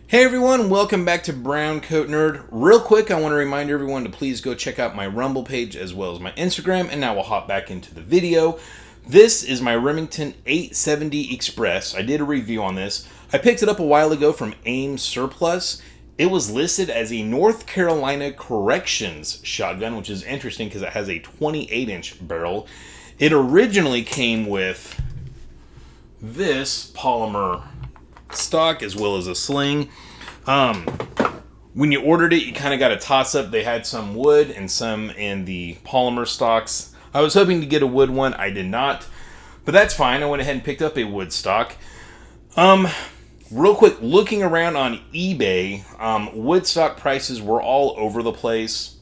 Hey everyone, welcome back to Brown Coat Nerd. Real quick, I want to remind everyone to please go check out my Rumble page as well as my Instagram, and now we'll hop back into the video. This is my Remington 870 Express. I did a review on this. I picked it up a while ago from Ames Surplus. It was listed as a North Carolina Corrections shotgun, which is interesting because it has a 28-inch barrel. It originally came with this polymer stock as well as a sling. When you ordered it, you kind of got a toss-up. They had some wood and some in the polymer stocks. I was hoping to get a wood one. I did not, but that's fine. I went ahead and picked up a wood stock. Real quick, looking around on eBay, wood stock prices were all over the place.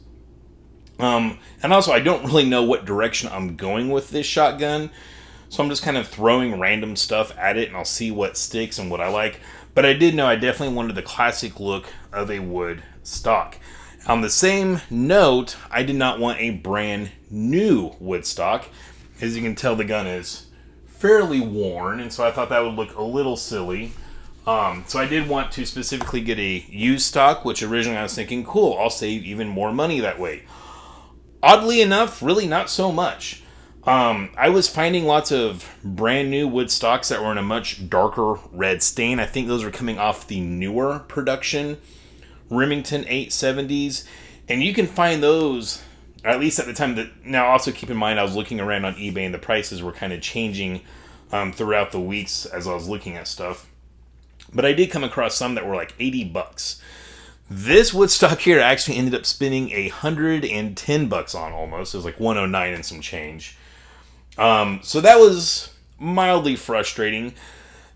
And also, I don't really know what direction I'm going with this shotgun, so I'm just kind of throwing random stuff at it, and I'll see what sticks and what I like. But I did know I definitely wanted the classic look of a wood stock. On the same note, I did not want a brand new wood stock. As you can tell, the gun is fairly worn, and so I thought that would look a little silly. So I did want to specifically get a used stock, which originally I was thinking, cool, I'll save even more money that way. Oddly enough, really not so much. I was finding lots of brand new wood stocks that were in a much darker red stain. I think those were coming off the newer production Remington 870s. And you can find those, at least at the time. Now, also keep in mind, I was looking around on eBay and the prices were kind of changing throughout the weeks as I was looking at stuff. But I did come across some that were like $80. This wood stock here actually ended up spending $110 on almost. It was like $109 and some change. So that was mildly frustrating.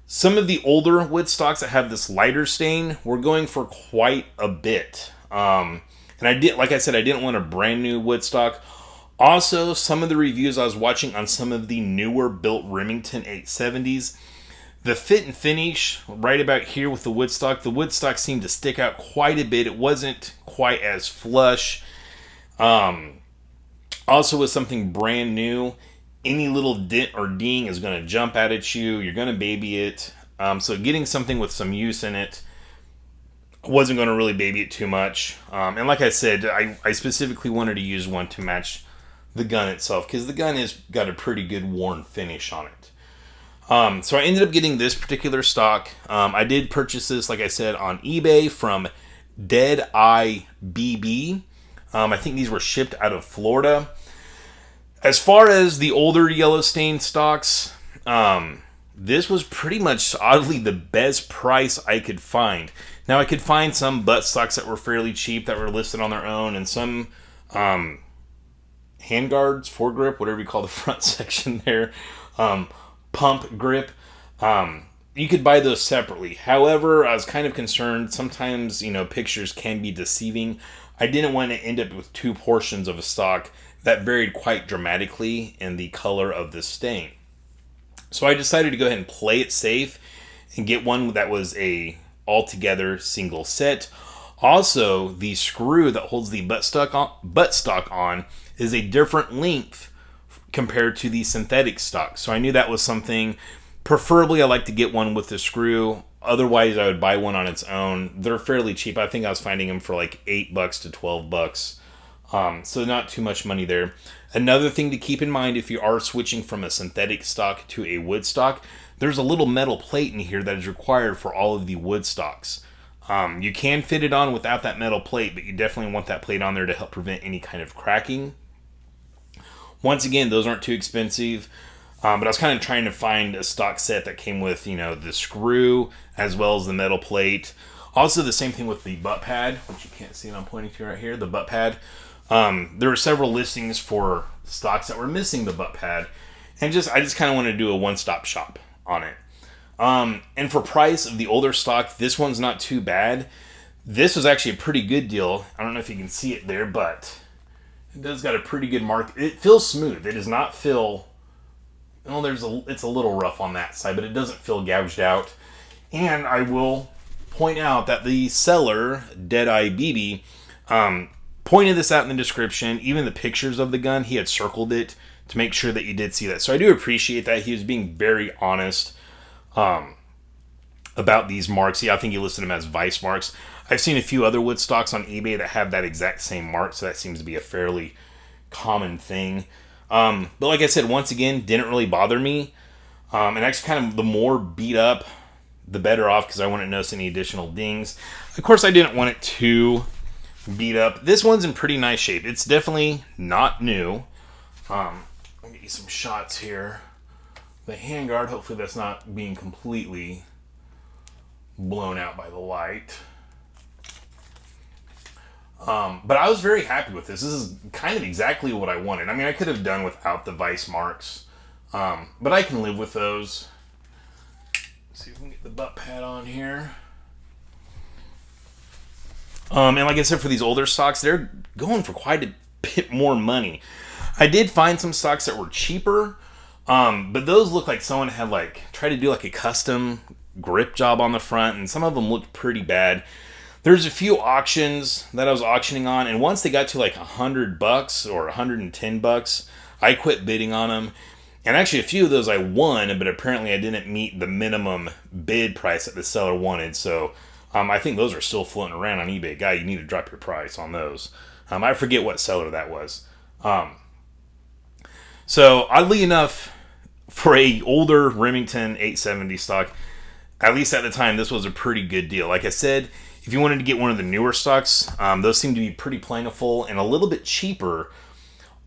Some of the older wood stocks that have this lighter stain were going for quite a bit. And I did, like I said, I didn't want a brand new wood stock. Also, some of the reviews I was watching on some of the newer built Remington 870s, the fit and finish right about here with the wood stock seemed to stick out quite a bit. It wasn't quite as flush. Also, with something brand new, any little dent or ding is going to jump out at you. You're going to baby it. So getting something with some use in it, wasn't going to really baby it too much. And like I said, I specifically wanted to use one to match the gun itself, because the gun has got a pretty good worn finish on it. So I ended up getting this particular stock. I did purchase this, like I said, on eBay from Dead Eye BB. I think these were shipped out of Florida. As far as the older yellow stain stocks, this was pretty much oddly the best price I could find. Now, I could find some butt stocks that were fairly cheap that were listed on their own, and some handguards, foregrip, whatever you call the front section there, pump grip. You could buy those separately. However, I was kind of concerned. Sometimes, pictures can be deceiving. I didn't want to end up with two portions of a stock that varied quite dramatically in the color of the stain. So I decided to go ahead and play it safe and get one that was a altogether single set. Also, the screw that holds the butt stock on is a different length compared to the synthetic stock. So I knew that was something. Preferably, I like to get one with the screw. Otherwise, I would buy one on its own. They're fairly cheap. I think I was finding them for like $8 to $12. So not too much money there. Another thing to keep in mind if you are switching from a synthetic stock to a wood stock, there's a little metal plate in here that is required for all of the wood stocks. You can fit it on without that metal plate, but you definitely want that plate on there to help prevent any kind of cracking. Once again, those aren't too expensive. But I was kind of trying to find a stock set that came with, the screw as well as the metal plate. Also, the same thing with the butt pad, which you can't see and I'm pointing to right here, the butt pad. There were several listings for stocks that were missing the butt pad. And I just kind of wanted to do a one-stop shop on it. And for price of the older stock, this one's not too bad. This was actually a pretty good deal. I don't know if you can see it there, but it does got a pretty good mark. It feels smooth. It does not feel... Well, it's a little rough on that side, but it doesn't feel gouged out. And I will point out that the seller, Deadeye BB, pointed this out in the description. Even the pictures of the gun, he had circled it to make sure that you did see that. So I do appreciate that. He was being very honest. about these marks. Yeah, I think he listed them as vice marks. I've seen a few other wood stocks on eBay that have that exact same mark, so that seems to be a fairly common thing. But like I said, once again, didn't really bother me. And actually, kind of the more beat up, the better off, because I wouldn't notice any additional dings. Of course, I didn't want it too beat up. This one's in pretty nice shape. It's definitely not new. Let me get you some shots here. The handguard, hopefully that's not being completely blown out by the light. But I was very happy with this. This is kind of exactly what I wanted. I mean, I could have done without the vice marks, but I can live with those. Let's see if we can get the butt pad on here. And like I said, for these older stocks, they're going for quite a bit more money. I did find some stocks that were cheaper, but those look like someone had tried to do like a custom grip job on the front, and some of them looked pretty bad. There's a few auctions that I was auctioning on, and once they got to like $100 or $110, I quit bidding on them. And actually, a few of those I won, but apparently I didn't meet the minimum bid price that the seller wanted. So I think those are still floating around on eBay. Guy, you need to drop your price on those. I forget what seller that was. So oddly enough, for a older Remington 870 stock, at least at the time, this was a pretty good deal. Like I said, if you wanted to get one of the newer stocks, those seem to be pretty plentiful and a little bit cheaper.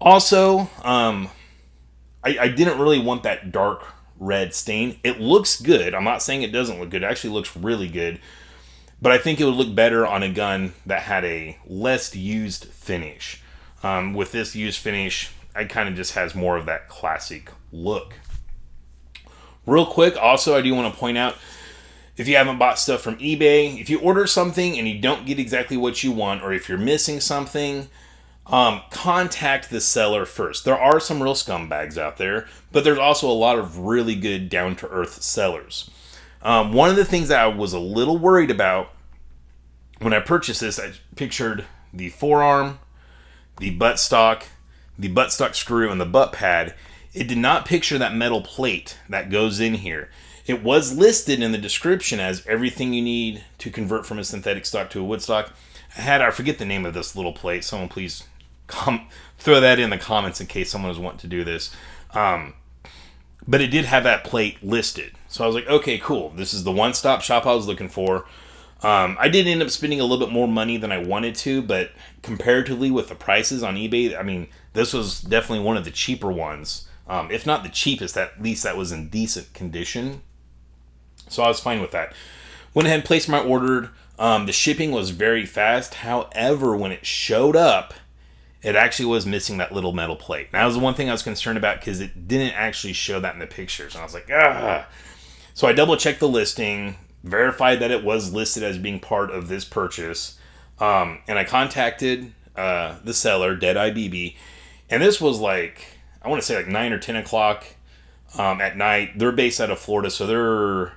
Also, I didn't really want that dark red stain. It looks good. I'm not saying it doesn't look good. It actually looks really good. But I think it would look better on a gun that had a less used finish. With this used finish, it kind of just has more of that classic look. Real quick, also, I do want to point out, if you haven't bought stuff from eBay, if you order something and you don't get exactly what you want, or if you're missing something, contact the seller first. There are some real scumbags out there, but there's also a lot of really good down-to-earth sellers. One of the things that I was a little worried about when I purchased this, I pictured the forearm, the buttstock screw, and the butt pad. It did not picture that metal plate that goes in here. It was listed in the description as everything you need to convert from a synthetic stock to a wood stock. I forget the name of this little plate. Someone please throw that in the comments in case someone is wanting to do this. But it did have that plate listed. So I was like, okay, cool. This is the one-stop shop I was looking for. I did end up spending a little bit more money than I wanted to, but comparatively with the prices on eBay, I mean, this was definitely one of the cheaper ones. If not the cheapest, at least that was in decent condition. So I was fine with that. Went ahead and placed my order. The shipping was very fast. However, when it showed up, it actually was missing that little metal plate. That was the one thing I was concerned about, because it didn't actually show that in the pictures. And I was like, ah. So I double checked the listing, verified that it was listed as being part of this purchase. And I contacted the seller, Deadeye BB. And this was like, I want to say like 9 or 10 o'clock at night. They're based out of Florida, so they're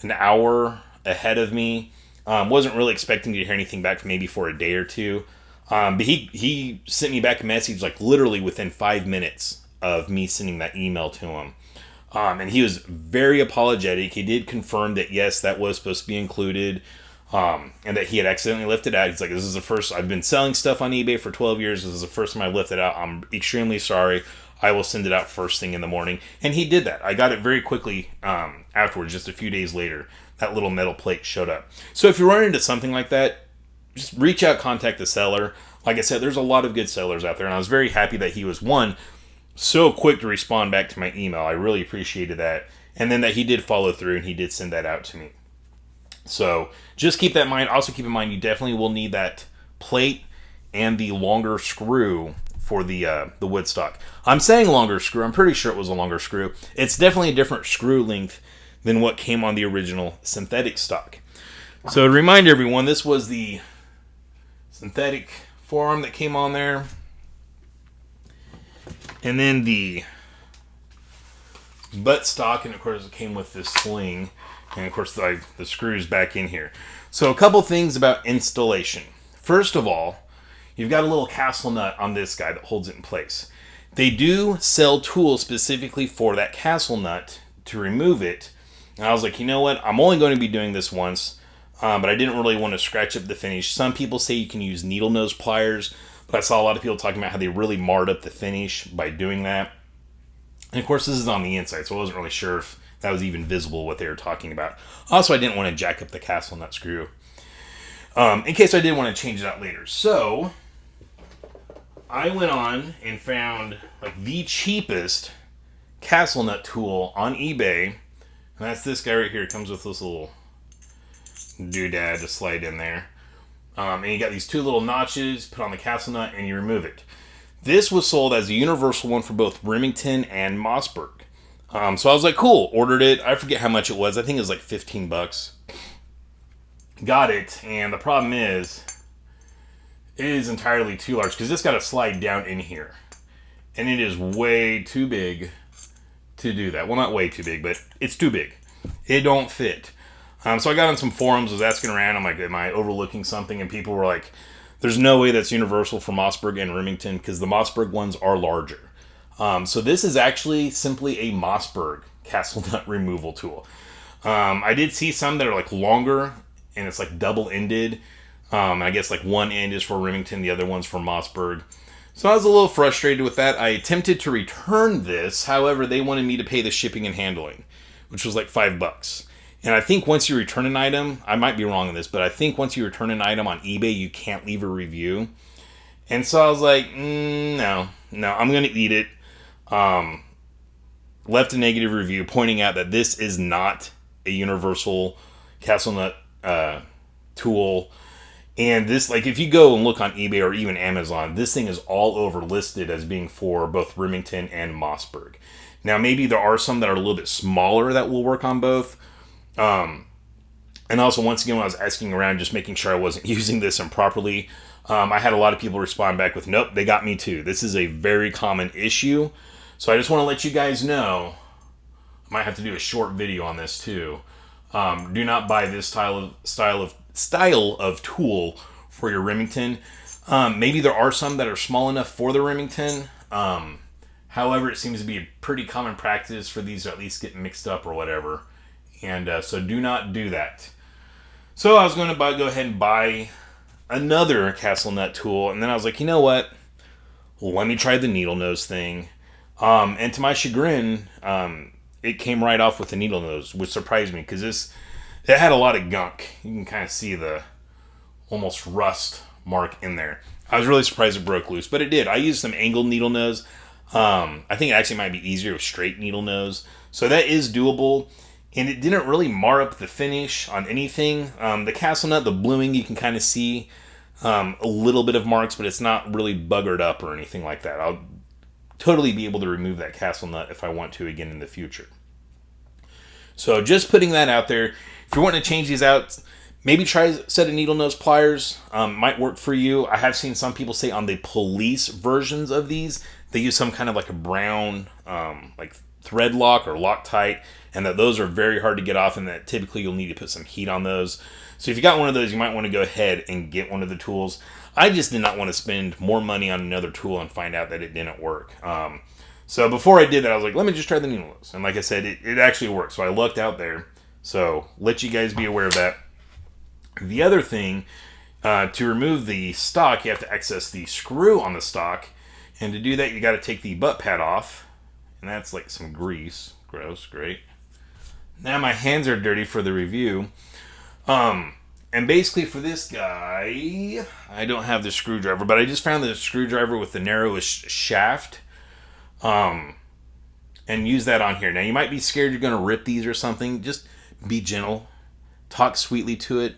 an hour ahead of me. Wasn't really expecting to hear anything back maybe for a day or two. But he sent me back a message like literally within 5 minutes of me sending that email to him. And he was very apologetic. He did confirm that yes, that was supposed to be included. And that he had accidentally left it out. He's like, this is the first, I've been selling stuff on eBay for 12 years. This is the first time I've left it out. I'm extremely sorry. I will send it out first thing in the morning. And he did that. I got it very quickly afterwards, just a few days later. That little metal plate showed up. So if you run into something like that, just reach out, contact the seller. Like I said, there's a lot of good sellers out there. And I was very happy that he was, one, so quick to respond back to my email. I really appreciated that. And then that he did follow through and he did send that out to me. So just keep that in mind. Also keep in mind, you definitely will need that plate and the longer screw for the wood stock. I'm saying longer screw. I'm pretty sure it was a longer screw. It's definitely a different screw length than what came on the original synthetic stock. So to remind everyone, this was the synthetic forearm that came on there. And then the butt stock, and of course it came with this sling. And of course the screws back in here. So a couple things about installation. First of all, you've got a little castle nut on this guy that holds it in place. They do sell tools specifically for that castle nut to remove it. And I was like, you know what? I'm only going to be doing this once, but I didn't really want to scratch up the finish. Some people say you can use needle nose pliers, but I saw a lot of people talking about how they really marred up the finish by doing that. And of course, this is on the inside, so I wasn't really sure if that was even visible what they were talking about. Also, I didn't want to jack up the castle nut screw in case I did want to change it out later. So I went on and found like the cheapest castle nut tool on eBay, and that's this guy right here. It comes with this little doodad to slide in there, and you got these two little notches. Put on the castle nut, and you remove it. This was sold as a universal one for both Remington and Mossberg. So I was like, cool. Ordered it. I forget how much it was. I think it was like $15. Got it, and the problem is, it is entirely too large because this got to slide down in here, and it is way too big to do that. Well, not way too big, but it's too big. It don't fit. So I got on some forums, was asking around. I'm like, am I overlooking something? And people were like, there's no way that's universal for Mossberg and Remington because the Mossberg ones are larger. So this is actually simply a Mossberg castle nut removal tool. I did see some that are like longer, and it's like double-ended. I guess like one end is for Remington, the other one's for Mossberg. So I was a little frustrated with that. I attempted to return this. However, they wanted me to pay the shipping and handling, which was like $5. And I think once you return an item, I might be wrong on this, but I think once you return an item on eBay, you can't leave a review. And so I was like, no, I'm going to eat it. Left a negative review pointing out that this is not a universal castle nut tool. And this, like, if you go and look on eBay or even Amazon, this thing is all over listed as being for both Remington and Mossberg. Now, maybe there are some that are a little bit smaller that will work on both. And also, once again, when I was asking around, just making sure I wasn't using this improperly, I had a lot of people respond back with, nope, they got me too. This is a very common issue. So I just want to let you guys know, I might have to do a short video on this too. Do not buy this style of tool for your Remington. Maybe there are some that are small enough for the Remington. However, it seems to be a pretty common practice for these to at least get mixed up or whatever. And so do not do that. So I was going to go ahead and buy another castle nut tool. And then I was like, you know what? Let me try the needle nose thing. And to my chagrin, it came right off with the needle nose, which surprised me because it had a lot of gunk. You can kind of see the almost rust mark in there. I was really surprised it broke loose, but it did. I used some angled needle nose. I think it actually might be easier with straight needle nose. So that is doable. And it didn't really mar up the finish on anything. The castle nut, the bluing, you can kind of see a little bit of marks, but it's not really buggered up or anything like that. I'll totally be able to remove that castle nut if I want to again in the future. So just putting that out there. If you're wanting to change these out, maybe try a set of needle nose pliers. Might work for you. I have seen some people say on the police versions of these, they use some kind of like a brown like thread lock or Loctite, and that those are very hard to get off, and that typically you'll need to put some heat on those. So if you got one of those, you might want to go ahead and get one of the tools. I just did not want to spend more money on another tool and find out that it didn't work. So before I did that, I was like, let me just try the needle nose. And like I said, it actually worked. So I lucked out there. So let you guys be aware of that. The other thing, to remove the stock, you have to access the screw on the stock. And to do that, you got to take the butt pad off. And that's like some grease. Gross, great. Now my hands are dirty for the review. And basically for this guy, I don't have the screwdriver, but I just found the screwdriver with the narrowest shaft. And use that on here. Now you might be scared you're going to rip these or something. Just be gentle. Talk sweetly to it.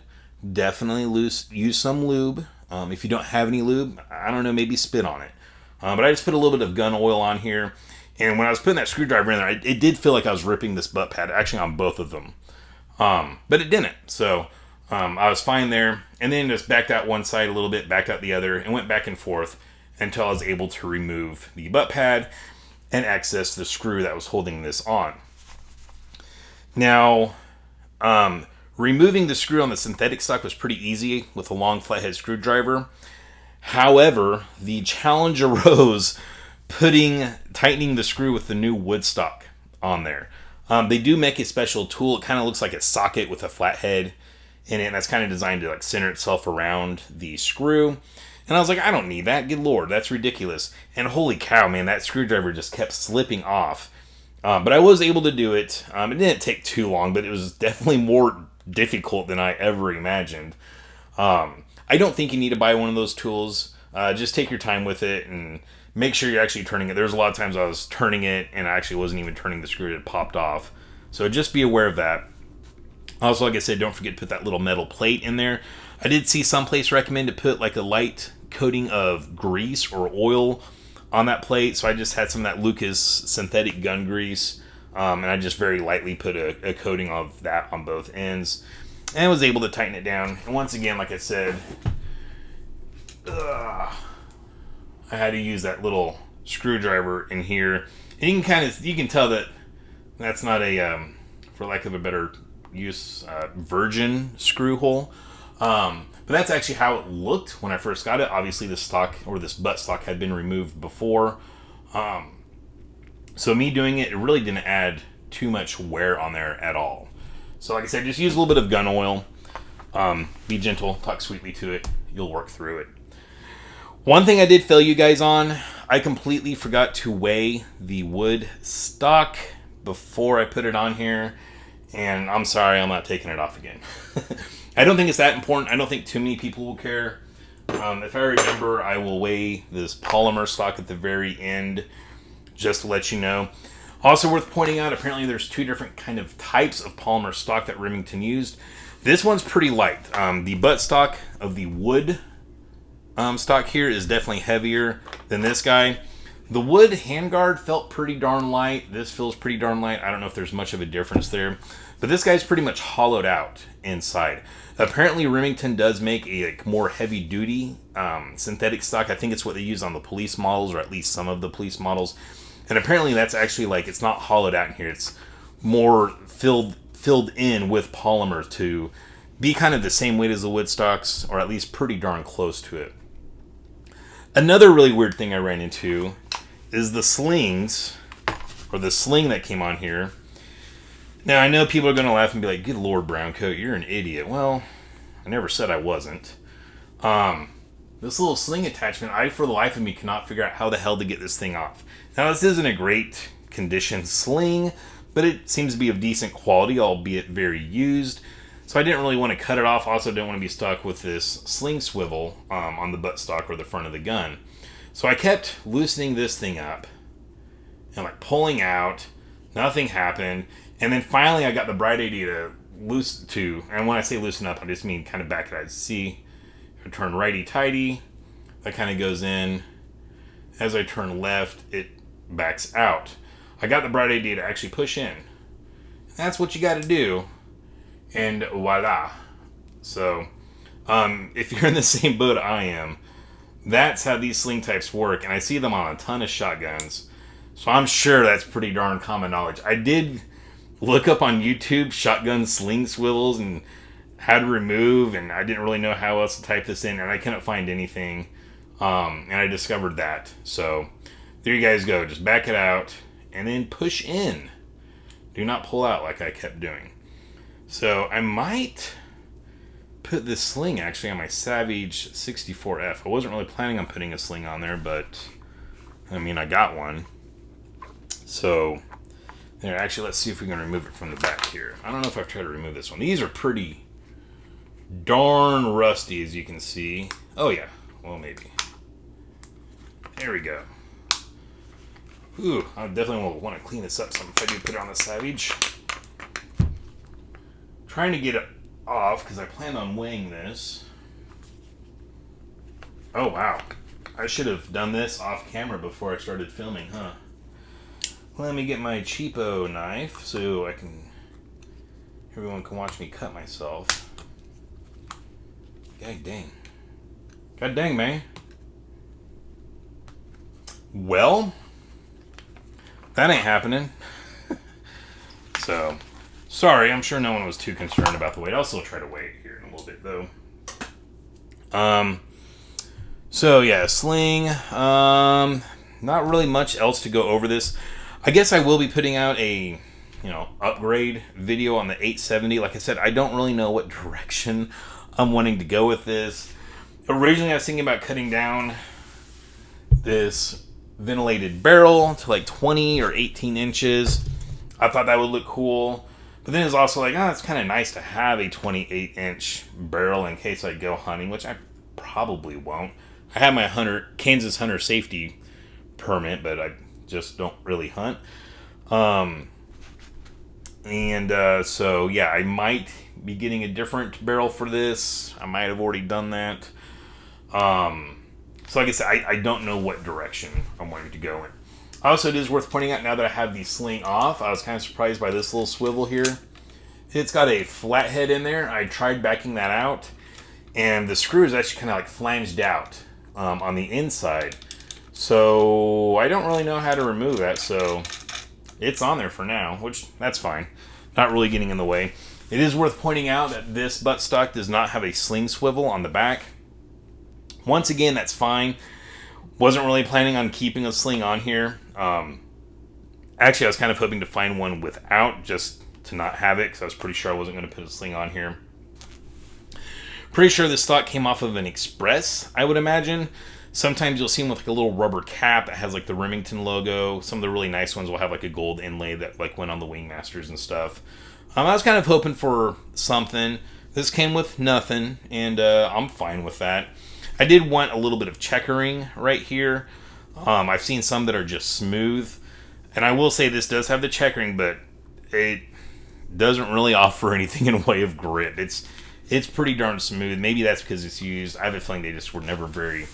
Definitely use some lube. If you don't have any lube, I don't know, maybe spit on it. But I just put a little bit of gun oil on here. And when I was putting that screwdriver in there, it did feel like I was ripping this butt pad, actually on both of them. But it didn't. So I was fine there. And then just backed out one side a little bit, backed out the other, and went back and forth until I was able to remove the butt pad and access the screw that was holding this on. Now, removing the screw on the synthetic stock was pretty easy with a long flathead screwdriver. However, the challenge arose tightening the screw with the new wood stock on there. They do make a special tool. It kind of looks like a socket with a flat head in it, and that's kind of designed to like center itself around the screw. And I was like, I don't need that. Good Lord, that's ridiculous. And holy cow, man, that screwdriver just kept slipping off. But I was able to do it. It didn't take too long, but it was definitely more difficult than I ever imagined. I don't think you need to buy one of those tools. Just take your time with it and make sure you're actually turning it. There's a lot of times I was turning it and I actually wasn't even turning the screw. It popped off. So just be aware of that. Also, like I said, don't forget to put that little metal plate in there. I did see someplace recommend to put like a light coating of grease or oil on that plate. So I just had some of that Lucas synthetic gun grease. And I just very lightly put a coating of that on both ends. And I was able to tighten it down. And once again, like I said, I had to use that little screwdriver in here. And you can tell that that's not a, for lack of a better use, virgin screw hole. But that's actually how it looked when I first got it. Obviously the stock, or this butt stock, had been removed before. So me doing it really didn't add too much wear on there at all. So like I said, just use a little bit of gun oil. Be gentle, talk sweetly to it. You'll work through it. One thing I did fail you guys on, I completely forgot to weigh the wood stock before I put it on here. And I'm sorry, I'm not taking it off again. I don't think it's that important. I don't think too many people will care. If I remember, I will weigh this polymer stock at the very end, just to let you know. Also worth pointing out, apparently there's two different kind of types of polymer stock that Remington used. This one's pretty light. The butt stock of the wood stock here is definitely heavier than this guy. The wood handguard felt pretty darn light. This feels pretty darn light. I don't know if there's much of a difference there. But this guy's pretty much hollowed out inside. Apparently Remington does make a more heavy-duty synthetic stock. I think it's what they use on the police models, or at least some of the police models. And apparently that's actually like, it's not hollowed out in here. It's more filled in with polymer to be kind of the same weight as the wood stocks, or at least pretty darn close to it. Another really weird thing I ran into is the slings, or the sling that came on here. Now, I know people are going to laugh and be like, good Lord, Browncoat, you're an idiot. Well, I never said I wasn't. This little sling attachment, I, for the life of me, cannot figure out how the hell to get this thing off. Now, this isn't a great condition sling, but it seems to be of decent quality, albeit very used. So I didn't really want to cut it off. Also, didn't want to be stuck with this sling swivel on the buttstock or the front of the gun. So I kept loosening this thing up and like pulling out. Nothing happened. And then finally I got the bright idea and when I say loosen up, I just mean kind of back it out. See, if I turn righty-tighty, that kind of goes in. As I turn left, it backs out. I got the bright idea to actually push in. That's what you got to do. And voila. So, if you're in the same boat I am, that's how these sling types work. And I see them on a ton of shotguns. So I'm sure that's pretty darn common knowledge. I did look up on YouTube shotgun sling swivels and how to remove, and I didn't really know how else to type this in, and I couldn't find anything. And I discovered that. So there you guys go. Just back it out and then push in. Do not pull out like I kept doing. So I might put this sling actually on my Savage 64F. I wasn't really planning on putting a sling on there, but I mean, I got one. So there, actually, let's see if we can remove it from the back here. I don't know if I've tried to remove this one. These are pretty darn rusty, as you can see. Oh yeah, well maybe. There we go. Ooh, I definitely will want to clean this up some if I do put it on the Savage. Trying to get it off because I plan on weighing this. Oh wow, I should have done this off camera before I started filming, huh? Let me get my cheapo knife so everyone can watch me cut myself. God dang. God dang, man. Well, that ain't happening. So, sorry, I'm sure no one was too concerned about the weight. I'll still try to weigh it here in a little bit, though. So, yeah, sling. Not really much else to go over this. I guess I will be putting out a upgrade video on the 870. Like I said, I don't really know what direction I'm wanting to go with this. Originally, I was thinking about cutting down this ventilated barrel to like 20 or 18 inches. I thought that would look cool. But then it's also like, it's kind of nice to have a 28-inch barrel in case I go hunting, which I probably won't. I have my Kansas hunter safety permit, but I just don't really hunt. So yeah, I might be getting a different barrel for this. I might have already done that. So like I said, I don't know what direction I'm wanting to go in. Also, it is worth pointing out, now that I have the sling off, I was kind of surprised by this little swivel here. It's got a flathead in there. I tried backing that out, and the screw is actually kind of like flanged out on the inside. So I don't really know how to remove that, so it's on there for now, which that's fine. Not really getting in the way. It is worth pointing out that this buttstock does not have a sling swivel on the back. Once again, that's fine. Wasn't really planning on keeping a sling on here. Actually, I was kind of hoping to find one without, just to not have it, because I was pretty sure I wasn't going to put a sling on here. Pretty sure this stock came off of an Express, I would imagine. Sometimes you'll see them with like a little rubber cap that has like the Remington logo. Some of the really nice ones will have like a gold inlay that like went on the Wingmasters and stuff. I was kind of hoping for something. This came with nothing, and I'm fine with that. I did want a little bit of checkering right here. I've seen some that are just smooth. And I will say this does have the checkering, but it doesn't really offer anything in way of grip. It's pretty darn smooth. Maybe that's because it's used. I have a feeling they just were never very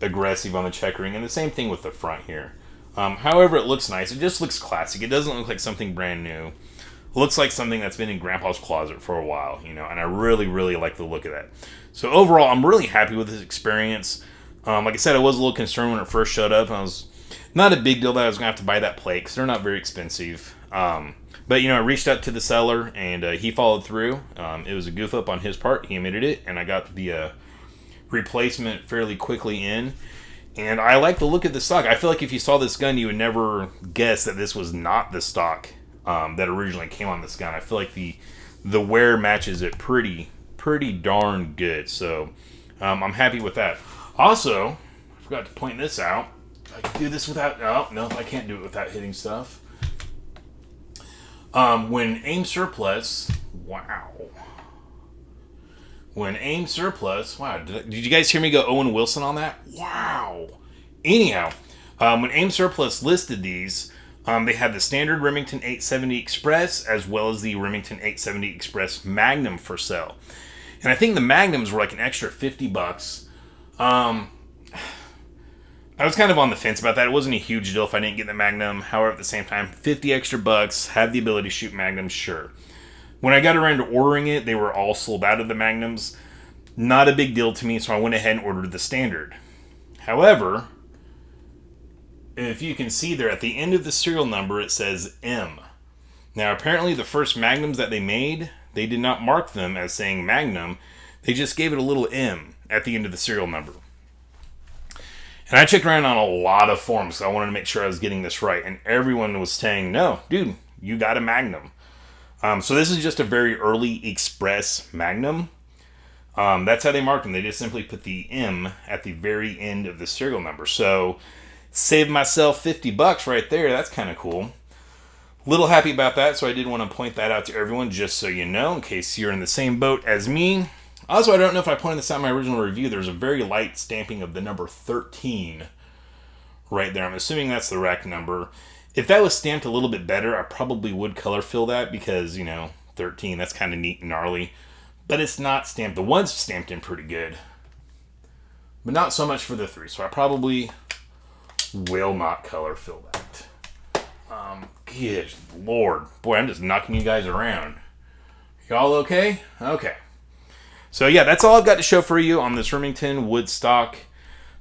aggressive on the checkering. And the same thing with the front here. However, it looks nice. It just looks classic. It doesn't look like something brand new. It looks like something that's been in Grandpa's closet for a while, and I really, really like the look of that. So overall, I'm really happy with this experience. Like I said, I was a little concerned when it first showed up. I was not a big deal that I was going to have to buy that plate, because they're not very expensive. But, I reached out to the seller, and he followed through. It was a goof up on his part. He admitted it, and I got the replacement fairly quickly in. And I like the look of the stock. I feel like if you saw this gun, you would never guess that this was not the stock that originally came on this gun. I feel like the wear matches it pretty darn good. So I'm happy with that. Also, I forgot to point this out. I can do this without... No, I can't do it without hitting stuff. When aim surplus... Wow. When aim surplus... Wow, did you guys hear me go Owen Wilson on that? Wow. Anyhow, when aim surplus listed these, they had the standard Remington 870 Express as well as the Remington 870 Express Magnum for sale. And I think the Magnums were like an extra $50. I was kind of on the fence about that. It wasn't a huge deal if I didn't get the Magnum. However, at the same time, 50 extra bucks, have the ability to shoot Magnums, sure. When I got around to ordering it, they were all sold out of the Magnums. Not a big deal to me, so I went ahead and ordered the standard. However, if you can see there at the end of the serial number, it says M. Now, apparently the first Magnums that they made, they did not mark them as saying Magnum. They just gave it a little M at the end of the serial number. And I checked around on a lot of forums, so I wanted to make sure I was getting this right. And everyone was saying, no, dude, you got a Magnum. So this is just a very early Express Magnum. That's how they marked them. They just simply put the M at the very end of the serial number. So, saved myself $50 right there. That's kind of cool. Little happy about that, so I did want to point that out to everyone, just so you know, in case you're in the same boat as me. Also, I don't know if I pointed this out in my original review. There's a very light stamping of the number 13 right there. I'm assuming that's the rack number. If that was stamped a little bit better, I probably would color fill that because, 13, that's kind of neat and gnarly. But it's not stamped. The one's stamped in pretty good. But not so much for the 3, so I probably will not color fill that. Good Lord. Boy, I'm just knocking you guys around. Y'all okay? Okay. So yeah, that's all I've got to show for you on this Remington Woodstock.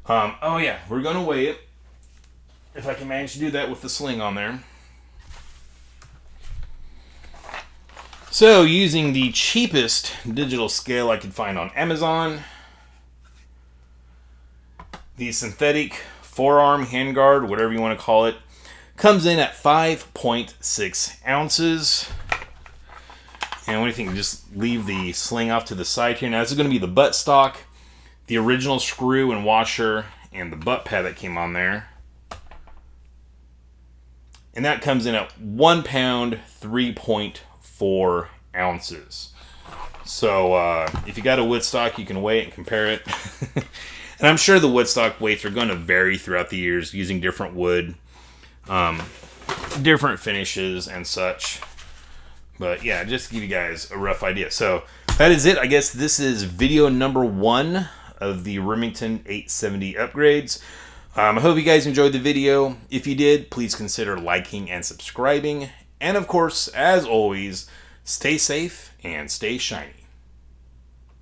Oh yeah, we're going to weigh it. If I can manage to do that with the sling on there. So, using the cheapest digital scale I could find on Amazon, the synthetic forearm handguard, whatever you want to call it, Comes in at 5.6 ounces. And what do you think? Just leave the sling off to the side here. Now, this is going to be the butt stock, the original screw and washer, and the butt pad that came on there. And that comes in at 1 pound, 3.4 ounces. So, if you got a wood stock, you can weigh it and compare it. And I'm sure the wood stock weights are going to vary throughout the years using different wood, different finishes and such. But yeah, just to give you guys a rough idea. So that is it. I guess this is video number 1 of the Remington 870 upgrades. I hope you guys enjoyed the video. If you did, please consider liking and subscribing. And of course, as always, stay safe and stay shiny.